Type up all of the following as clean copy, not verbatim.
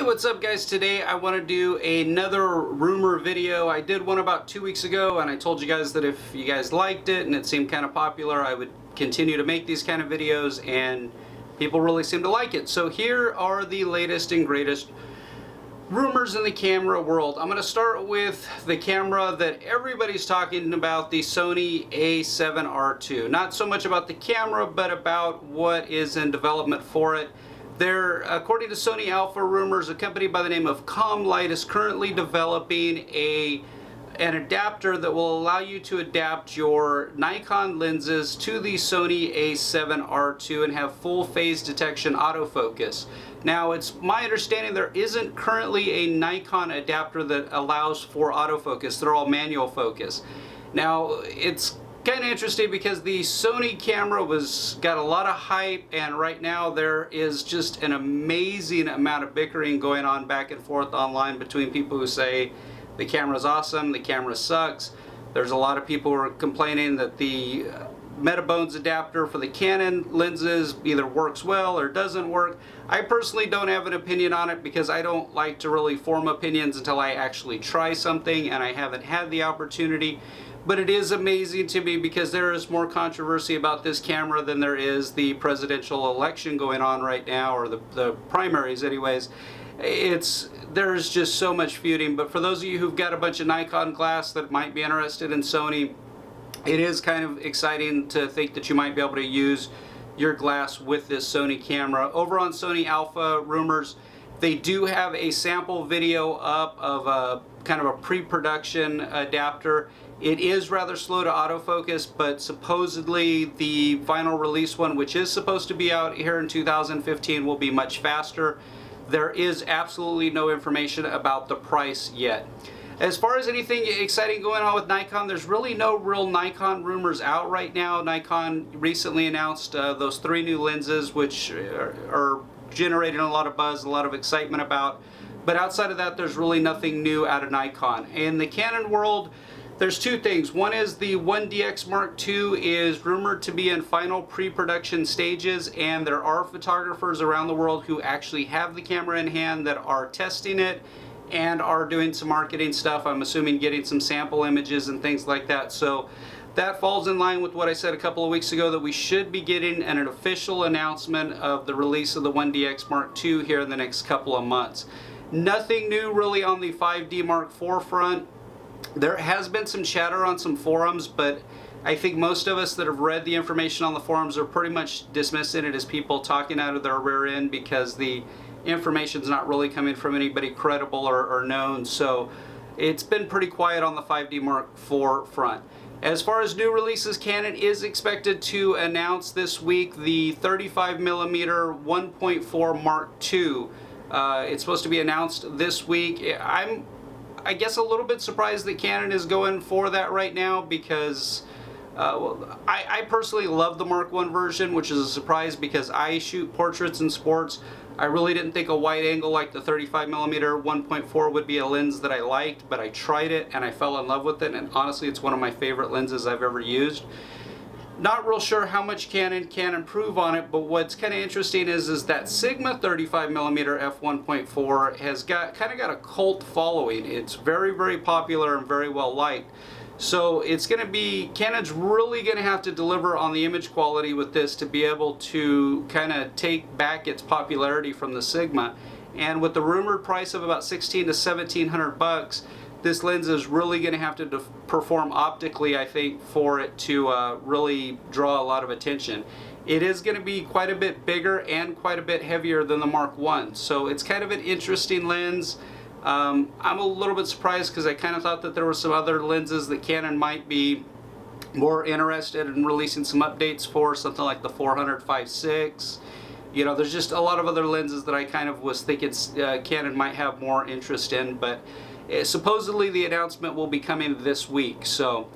Hey, what's up guys? Today I want to do another rumor video. I did one about 2 weeks ago and I told you guys that if you guys liked it and it seemed kind of popular, I would continue to make these kind of videos, and people really seem to like it. So here are the latest and greatest rumors in the camera world. I'm going to start with the camera that everybody's talking about, the Sony A7R II. Not so much about the camera, but about what is in development for it. According to Sony Alpha rumors, a company by the name of Comlight is currently developing an adapter that will allow you to adapt your Nikon lenses to the Sony A7R II and have full phase detection autofocus. Now, it's my understanding there isn't currently a Nikon adapter that allows for autofocus. They're all manual focus. Now, it's kind of interesting because the Sony camera got a lot of hype, and right now there is just an amazing amount of bickering going on back and forth online between people who say the camera's awesome, the camera sucks. There's a lot of people who are complaining that the Metabones adapter for the Canon lenses either works well or doesn't work. I personally don't have an opinion on it because I don't like to really form opinions until I actually try something, and I haven't had the opportunity. But it is amazing to me because there is more controversy about this camera than there is the presidential election going on right now, or the primaries anyways. There's just so much feuding. But for those of you who've got a bunch of Nikon glass that might be interested in Sony, it is kind of exciting to think that you might be able to use your glass with this Sony camera. Over on Sony Alpha rumors, they do have a sample video up of a kind of a pre-production adapter. It is rather slow to autofocus, but supposedly the final release one, which is supposed to be out here in 2015, will be much faster. There is absolutely no information about the price yet. As far as anything exciting going on with Nikon, there's really no real Nikon rumors out right now. Nikon recently announced those 3 new lenses, which are generating a lot of buzz, a lot of excitement about. But outside of that, there's really nothing new out of Nikon. In the Canon world, there's 2 things. One is the 1DX Mark II is rumored to be in final pre-production stages, and there are photographers around the world who actually have the camera in hand that are testing it and are doing some marketing stuff. I'm assuming getting some sample images and things like that. So that falls in line with what I said a couple of weeks ago, that we should be getting an official announcement of the release of the 1DX Mark II here in the next couple of months. Nothing new really on the 5D Mark IV front. There has been some chatter on some forums, but I think most of us that have read the information on the forums are pretty much dismissing it as people talking out of their rear end because the information's not really coming from anybody credible or known. So it's been pretty quiet on the 5D Mark IV front. As far as new releases, Canon is expected to announce this week the 35mm 1.4 Mark II. It's supposed to be announced this week. I guess a little bit surprised that Canon is going for that right now because I personally love the Mark I version, which is a surprise because I shoot portraits and sports. I really didn't think a wide angle like the 35mm 1.4 would be a lens that I liked, but I tried it and I fell in love with it, and honestly it's one of my favorite lenses I've ever used. Not real sure how much Canon can improve on it, but what's kind of interesting is that Sigma 35mm f1.4 has got a cult following. It's very, very popular and very well liked. So it's going to be, Canon's really going to have to deliver on the image quality with this to be able to kind of take back its popularity from the Sigma. And with the rumored price of about $1,600 to $1,700, this lens is really going to have to perform optically, I think, for it to really draw a lot of attention. It is going to be quite a bit bigger and quite a bit heavier than the Mark I. So it's kind of an interesting lens. I'm a little bit surprised because I kind of thought that there were some other lenses that Canon might be more interested in releasing some updates for, something like the 400 5.6. You know, there's just a lot of other lenses that I kind of was thinking Canon might have more interest in, but supposedly the announcement will be coming this week. So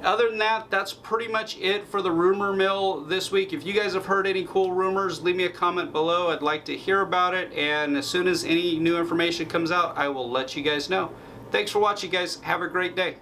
other than that, that's pretty much it for the rumor mill this week. If you guys have heard any cool rumors, leave me a comment below. I'd like to hear about it, and as soon as any new information comes out, I will let you guys know. Thanks for watching, guys. Have a great day.